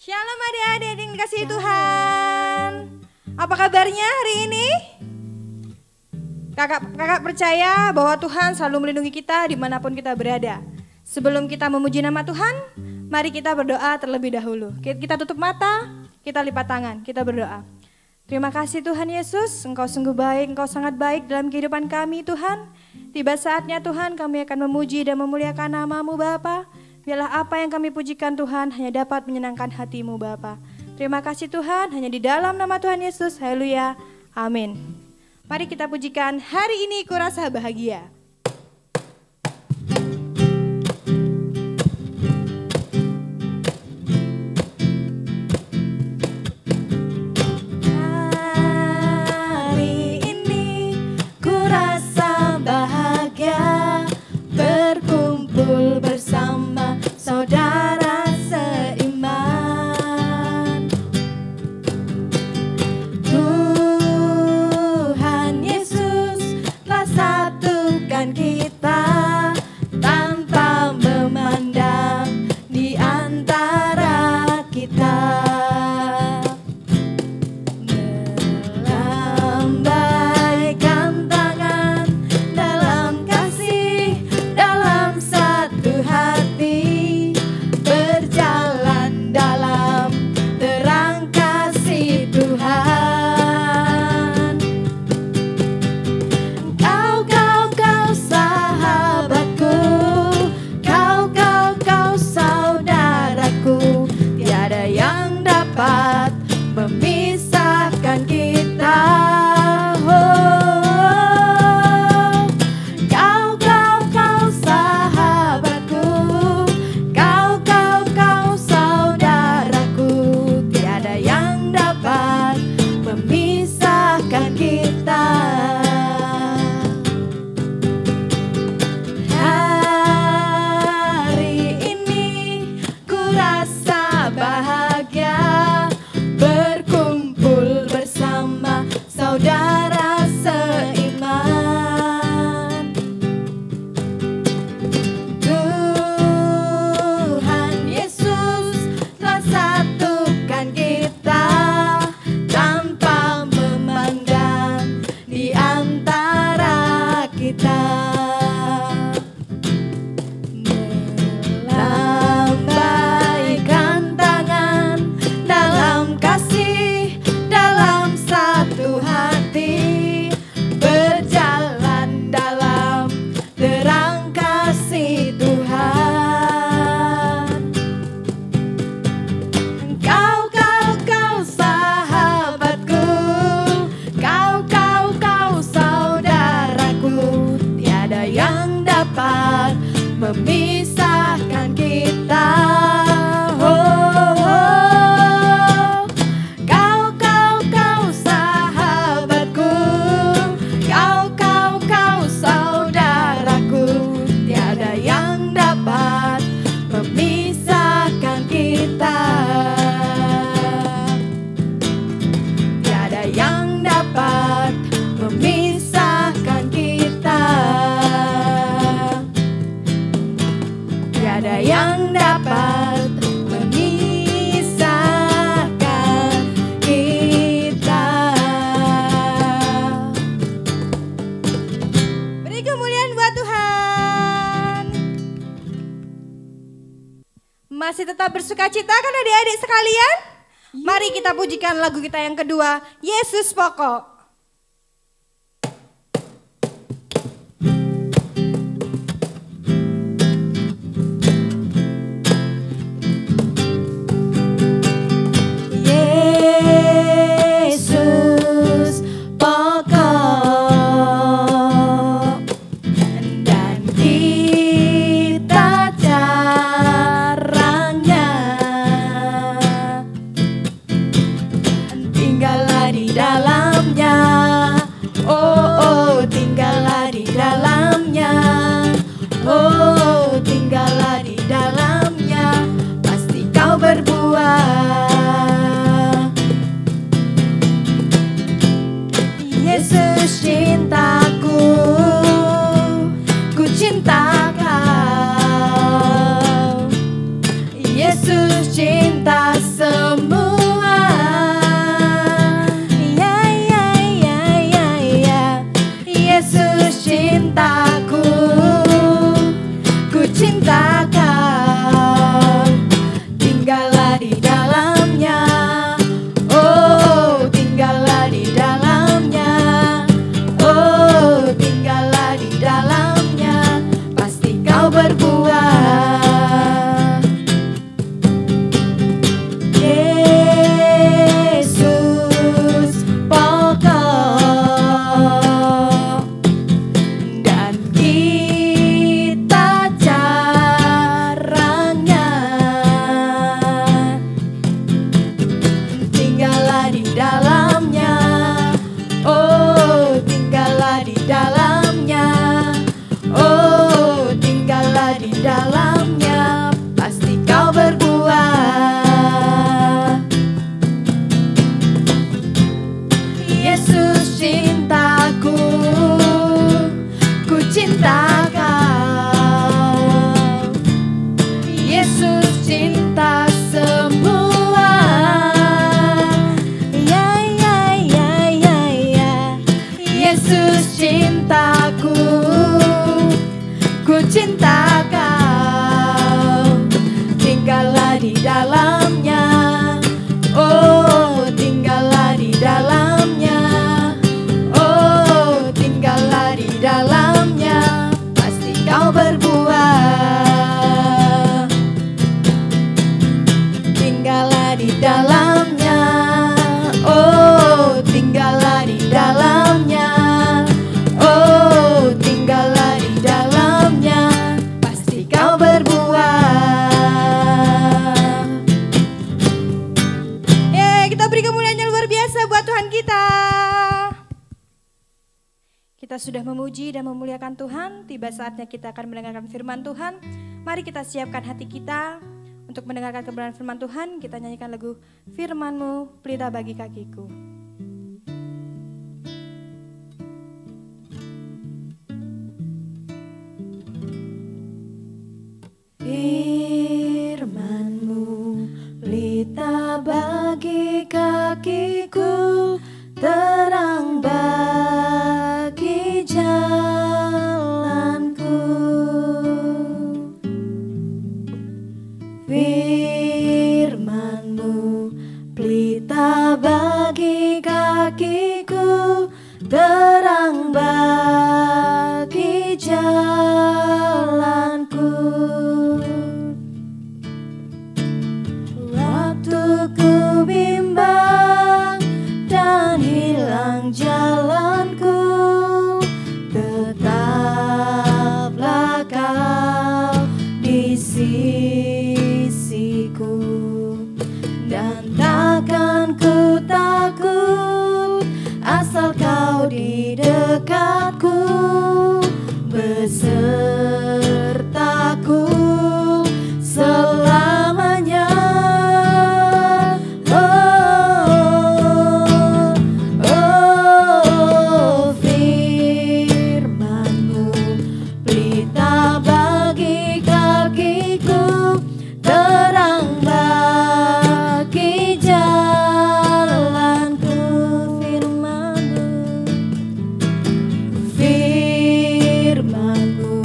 Shalom adik-adik yang dikasihi Tuhan. Apa kabarnya hari ini? Kakak percaya bahwa Tuhan selalu melindungi kita dimanapun kita berada. Sebelum kita memuji nama Tuhan, mari kita berdoa terlebih dahulu. Kita tutup mata, kita lipat tangan, kita berdoa. Terima kasih Tuhan Yesus, Engkau sungguh baik, Engkau sangat baik dalam kehidupan kami Tuhan. Tiba saatnya Tuhan kami akan memuji dan memuliakan nama-Mu Bapa. Biarlah apa yang kami pujikan Tuhan hanya dapat menyenangkan hati-Mu Bapa. Terima kasih Tuhan, hanya di dalam nama Tuhan Yesus, haleluya, amin. Mari kita pujikan hari ini kurasa bahagia. Hari ini kurasa bahagia, berkumpul bersama saudara seiman. Tuhan Yesus telah satukan kita tanpa memandang di antara kita. Melambaikan tangan dalam kasih, dalam satu hati, berjalan dalam terang kasih Tuhan. Kau sahabatku, kau saudaraku, tiada yang dapat memisahkan kita. Oh, kau sahabatku, kau saudaraku, tiada yang dapat memisahkan kita. Hari ini ku rasa bahagia, berkumpul bersama saudara seiman. Tuhan Yesus telah satukan kita tanpa memandang di antara kita. Melambaikan tangan dalam kasih, dalam satu hati, berjalan dalam terang kasih Tuhan. Kau sahabatku, kau saudaraku, tiada yang dapat memisahkan kita. Oh, kau sahabatku, kau saudaraku, tiada yang dapat memisahkan kita. Tiada yang dapat memisahkan kita. Tiada yang dapat memisahkan kita. Beri kemuliaan buat Tuhan. Masih tetap bersukacita kan adik-adik sekalian? Mari kita pujikan lagu kita yang kedua, Yesus Pokok. Yesus pokok dan kita jarangnya, tinggallah di dalamnya. Oh, tinggallah di dalamnya. Oh, tinggallah di dalamnya. Pasti kau berbuah. Yesus cintaku, ku cinta kau. Yesus cinta semua. tinggallah di dalamnya. Oh, tinggallah di dalamnya. Oh, tinggallah di dalamnya. Pasti kau berbuah. Yesus pokok dan kita caranya. Tinggallah di dalamnya. Oh, tinggallah di dalamnya. Oh, tinggallah di dalamnya. Pasti kau berbuah. Yesus cintaku, ku cinta kau. Yesus cinta semua. Ya ya ya ya ya. Yesus cintaku, ku cinta kau. Tinggallah di dalamnya. Oh, tinggallah di dalamnya. Oh, tinggallah di dalamnya. Pasti kau berbuah. Tinggallah di dalamnya. Oh, tinggallah di dalamnya. Oh, tinggallah di dalamnya. Pasti kau berbuah. Kita beri kemuliaan yang luar biasa buat Tuhan kita. Kita sudah memuji dan memuliakan Tuhan. Tiba saatnya kita akan mendengarkan firman Tuhan. Mari kita siapkan hati kita untuk mendengarkan kebenaran firman Tuhan. Kita nyanyikan lagu Firman-Mu Pelita Bagi Kakiku. Firman-Mu pelita bagi kakiku, terang bagi jalanku. Firman-Mu pelita bagi kakiku, terang bagi jalanku. Waktu ku bimbang dan hilang jalanku, tetaplah kau di sisiku. Dan takkan ku takut asal kau di dekatku, besertaku selamanya. Firman-Mu pelita bagi kakiku, terang bagi jalanku. Firman-Mu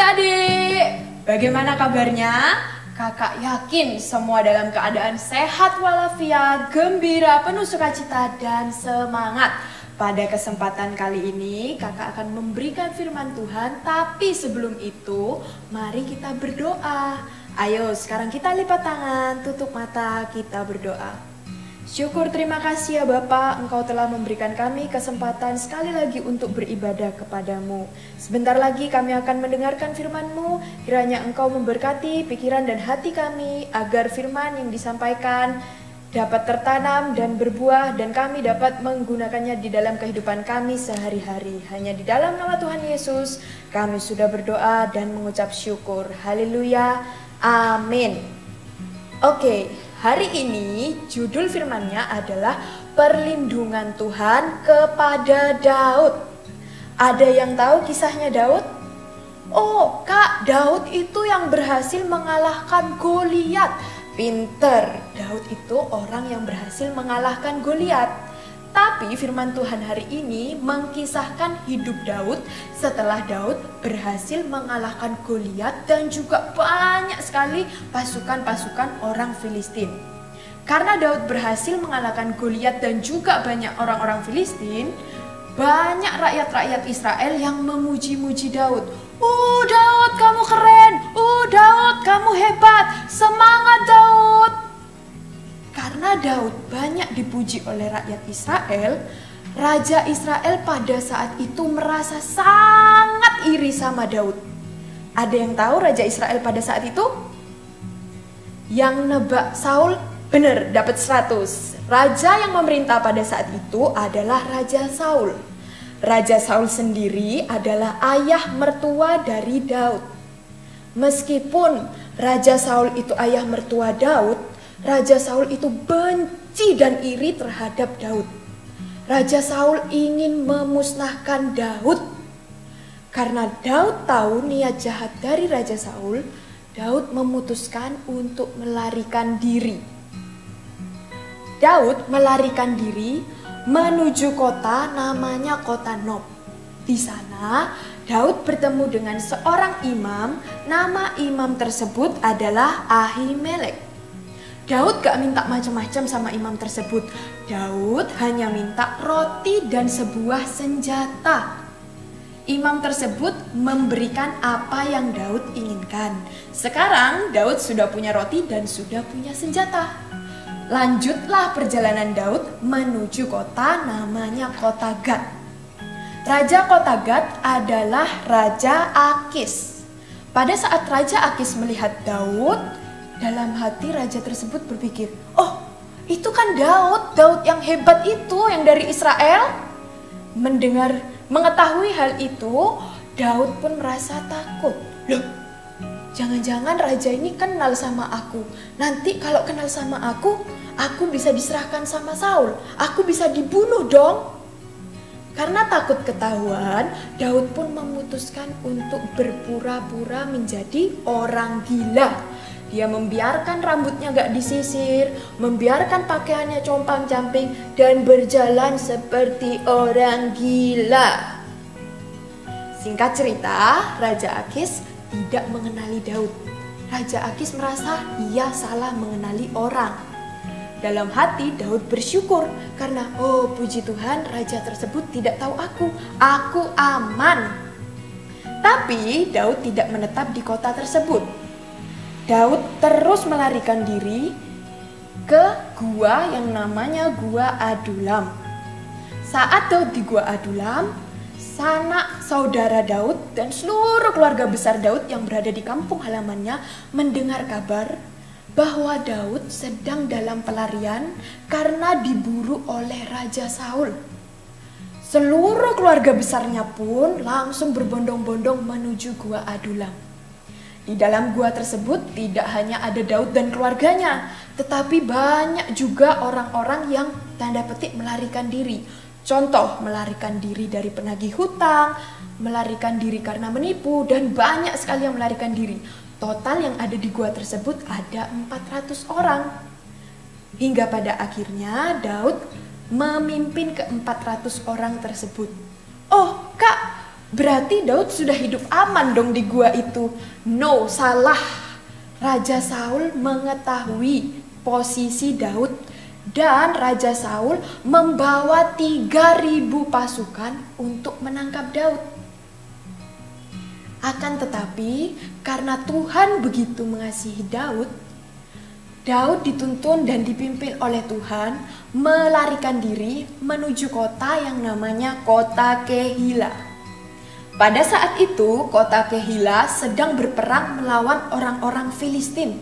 adik-adik, bagaimana kabarnya? Kakak yakin semua dalam keadaan sehat walafiat, gembira, penuh sukacita dan semangat. Pada kesempatan kali ini kakak akan memberikan firman Tuhan, tapi sebelum itu mari kita berdoa. Ayo sekarang kita lipat tangan, tutup mata, kita berdoa. Syukur terima kasih ya Bapak, Engkau telah memberikan kami kesempatan sekali lagi untuk beribadah kepadamu. Sebentar lagi kami akan mendengarkan firman-Mu, kiranya Engkau memberkati pikiran dan hati kami, agar firman yang disampaikan dapat tertanam dan berbuah, dan kami dapat menggunakannya di dalam kehidupan kami sehari-hari. Hanya di dalam nama Tuhan Yesus, kami sudah berdoa dan mengucap syukur. Haleluya, amin. Oke. Hari ini judul firman-Nya adalah perlindungan Tuhan kepada Daud. Ada yang tahu kisahnya Daud? Oh, Kak, Daud itu yang berhasil mengalahkan Goliat. Pinter, Daud itu orang yang berhasil mengalahkan Goliat. Tapi firman Tuhan hari ini mengkisahkan hidup Daud setelah Daud berhasil mengalahkan Goliat dan juga banyak sekali pasukan-pasukan orang Filistin. Karena Daud berhasil mengalahkan Goliat dan juga banyak orang-orang Filistin, banyak rakyat-rakyat Israel yang memuji-muji Daud. Daud kamu keren, Daud kamu hebat, semangat Daud. Karena Daud banyak dipuji oleh rakyat Israel, Raja Israel pada saat itu merasa sangat iri sama Daud. Ada yang tahu Raja Israel pada saat itu? Yang nebak Saul benar dapat 100. Raja yang memerintah pada saat itu adalah Raja Saul. Raja Saul sendiri adalah ayah mertua dari Daud. Meskipun Raja Saul itu ayah mertua Daud, Raja Saul itu benci dan iri terhadap Daud. Raja Saul ingin memusnahkan Daud. Karena Daud tahu niat jahat dari Raja Saul, Daud memutuskan untuk melarikan diri. Daud melarikan diri menuju kota namanya kota Nob. Di sana Daud bertemu dengan seorang imam, nama imam tersebut adalah Ahimelek. Daud gak minta macam-macam sama imam tersebut. Daud hanya minta roti dan sebuah senjata. Imam tersebut memberikan apa yang Daud inginkan. Sekarang Daud sudah punya roti dan sudah punya senjata. Lanjutlah perjalanan Daud menuju kota namanya kota Gad. Raja kota Gad adalah Raja Akis. Pada saat Raja Akis melihat Daud, dalam hati raja tersebut berpikir, oh itu kan Daud yang hebat itu, yang dari Israel. Mengetahui hal itu, Daud pun merasa takut. Loh, jangan-jangan raja ini kenal sama aku. Nanti kalau kenal sama aku bisa diserahkan sama Saul. Aku bisa dibunuh dong. Karena takut ketahuan, Daud pun memutuskan untuk berpura-pura menjadi orang gila. Dia membiarkan rambutnya gak disisir, membiarkan pakaiannya compang-camping, dan berjalan seperti orang gila. Singkat cerita, Raja Akis tidak mengenali Daud. Raja Akis merasa ia salah mengenali orang. Dalam hati Daud bersyukur karena, oh puji Tuhan, raja tersebut tidak tahu aku aman. Tapi Daud tidak menetap di kota tersebut. Daud terus melarikan diri ke gua yang namanya Gua Adulam. Saat Daud di Gua Adulam, sanak saudara Daud dan seluruh keluarga besar Daud yang berada di kampung halamannya mendengar kabar bahwa Daud sedang dalam pelarian karena diburu oleh Raja Saul. Seluruh keluarga besarnya pun langsung berbondong-bondong menuju Gua Adulam. Di dalam gua tersebut tidak hanya ada Daud dan keluarganya, tetapi banyak juga orang-orang yang tanda petik melarikan diri. Contoh, melarikan diri dari penagih hutang, melarikan diri karena menipu, dan banyak sekali yang melarikan diri. Total yang ada di gua tersebut ada 400 orang. Hingga pada akhirnya Daud memimpin ke 400 orang tersebut. Oh Kak, Berarti Daud sudah hidup aman dong di gua itu. No, salah. Raja Saul mengetahui posisi Daud dan Raja Saul membawa 3.000 pasukan untuk menangkap Daud. Akan tetapi karena Tuhan begitu mengasihi Daud, Daud dituntun dan dipimpin oleh Tuhan melarikan diri menuju kota yang namanya kota Kehila. Pada saat itu, kota Kehila sedang berperang melawan orang-orang Filistin.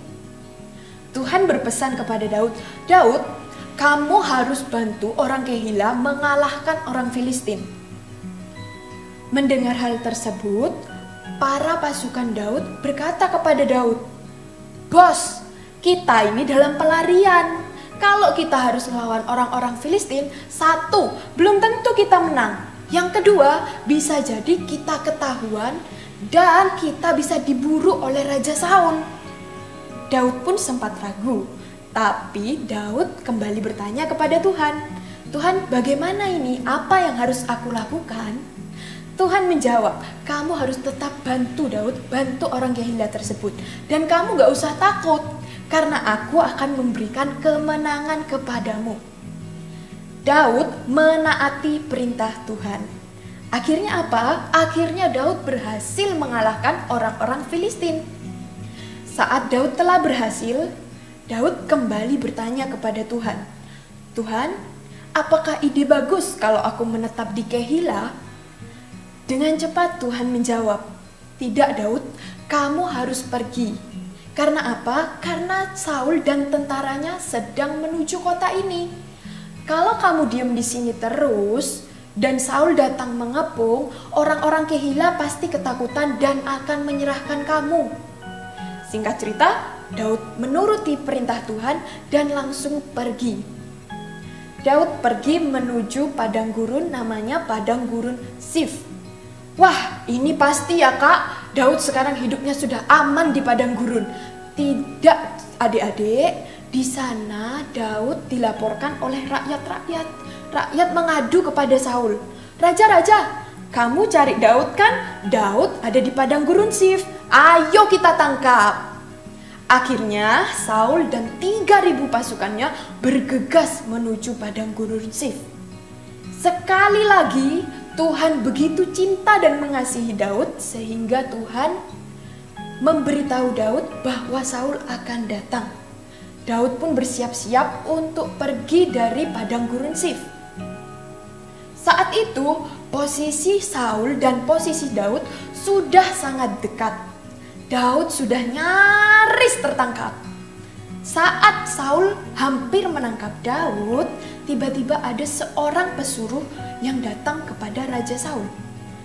Tuhan berpesan kepada Daud, "Daud, kamu harus bantu orang Kehila mengalahkan orang Filistin." Mendengar hal tersebut, para pasukan Daud berkata kepada Daud, "Bos, kita ini dalam pelarian. Kalau kita harus melawan orang-orang Filistin, satu, belum tentu kita menang. Yang kedua, bisa jadi kita ketahuan dan kita bisa diburu oleh Raja Saul." Daud pun sempat ragu, tapi Daud kembali bertanya kepada Tuhan, "Tuhan, bagaimana ini? Apa yang harus aku lakukan?" Tuhan menjawab, "Kamu harus tetap bantu Daud, bantu orang Kehila tersebut. Dan kamu gak usah takut, karena aku akan memberikan kemenangan kepadamu." Daud menaati perintah Tuhan. Akhirnya apa? Akhirnya Daud berhasil mengalahkan orang-orang Filistin. Saat Daud telah berhasil, Daud kembali bertanya kepada Tuhan, "Tuhan, apakah ide bagus kalau aku menetap di Kehila?" Dengan cepat Tuhan menjawab, "Tidak Daud, kamu harus pergi." Karena apa? Karena Saul dan tentaranya sedang menuju kota ini. Kalau kamu diam di sini terus dan Saul datang mengepung, orang-orang Kehila pasti ketakutan dan akan menyerahkan kamu. Singkat cerita, Daud menuruti perintah Tuhan dan langsung pergi. Daud pergi menuju padang gurun, namanya padang gurun Sif. Wah, ini pasti ya Kak, Daud sekarang hidupnya sudah aman di padang gurun. Tidak, adik-adik. Di sana Daud dilaporkan oleh rakyat-rakyat. Rakyat mengadu kepada Saul, "Raja-raja, kamu cari Daud kan? Daud ada di padang gurun Sif. Ayo kita tangkap." Akhirnya Saul dan 3.000 pasukannya bergegas menuju padang gurun Sif. Sekali lagi Tuhan begitu cinta dan mengasihi Daud sehingga Tuhan memberitahu Daud bahwa Saul akan datang. Daud pun bersiap-siap untuk pergi dari padang gurun Sif. Saat itu, posisi Saul dan posisi Daud sudah sangat dekat. Daud sudah nyaris tertangkap. Saat Saul hampir menangkap Daud, tiba-tiba ada seorang pesuruh yang datang kepada Raja Saul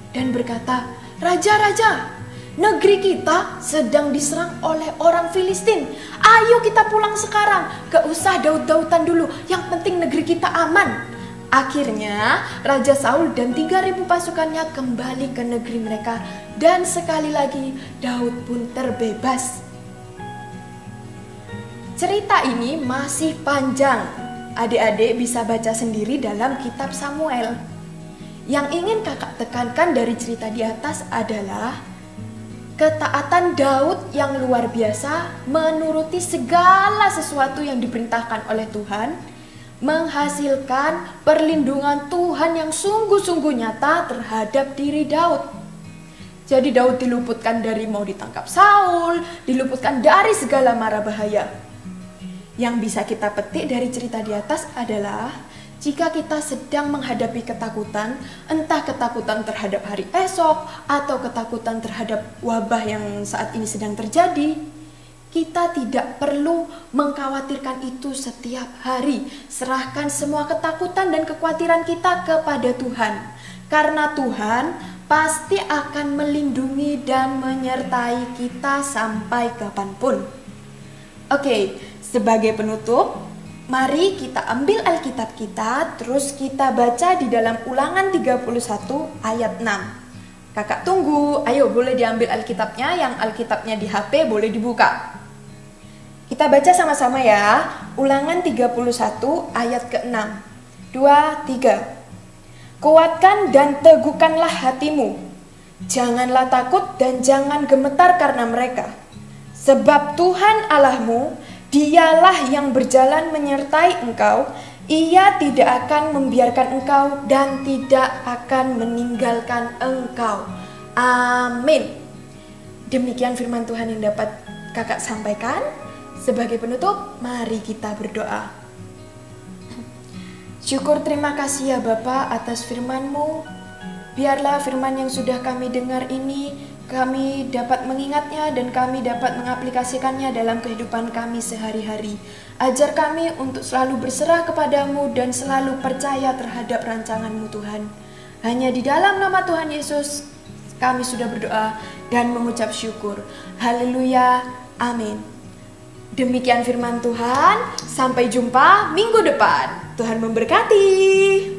dan berkata, "Raja-raja, negeri kita sedang diserang oleh orang Filistin. Ayo kita pulang sekarang. Gak usah Daud-Daudan dulu. Yang penting negeri kita aman." Akhirnya Raja Saul dan 3.000 pasukannya kembali ke negeri mereka. Dan sekali lagi Daud pun terbebas. Cerita ini masih panjang. Adik-adik bisa baca sendiri dalam kitab Samuel. Yang ingin kakak tekankan dari cerita di atas adalah ketaatan Daud yang luar biasa menuruti segala sesuatu yang diperintahkan oleh Tuhan, menghasilkan perlindungan Tuhan yang sungguh-sungguh nyata terhadap diri Daud. Jadi Daud diluputkan dari mau ditangkap Saul, diluputkan dari segala mara bahaya. Yang bisa kita petik dari cerita di atas adalah jika kita sedang menghadapi ketakutan, entah ketakutan terhadap hari esok atau ketakutan terhadap wabah yang saat ini sedang terjadi, kita tidak perlu mengkhawatirkan itu setiap hari. Serahkan semua ketakutan dan kekhawatiran kita kepada Tuhan. Karena Tuhan pasti akan melindungi dan menyertai kita sampai kapanpun. Oke, sebagai penutup, mari kita ambil Alkitab kita, terus kita baca di dalam Ulangan 31 ayat 6. Kakak tunggu, ayo boleh diambil Alkitabnya, yang Alkitabnya di HP boleh dibuka. Kita baca sama-sama ya, Ulangan 31 ayat ke-6. 2, 3. Kuatkan dan teguhkanlah hatimu. Janganlah takut dan jangan gemetar karena mereka. Sebab Tuhan Allahmu, Dialah yang berjalan menyertai engkau. Ia tidak akan membiarkan engkau dan tidak akan meninggalkan engkau. Amin. Demikian firman Tuhan yang dapat kakak sampaikan. Sebagai penutup, mari kita berdoa. Syukur terima kasih ya Bapa atas firman-Mu. Biarlah firman yang sudah kami dengar ini, kami dapat mengingatnya dan kami dapat mengaplikasikannya dalam kehidupan kami sehari-hari. Ajar kami untuk selalu berserah kepadamu dan selalu percaya terhadap rancangan-Mu Tuhan. Hanya di dalam nama Tuhan Yesus kami sudah berdoa dan mengucap syukur. Haleluya, amin. Demikian firman Tuhan, sampai jumpa minggu depan. Tuhan memberkati.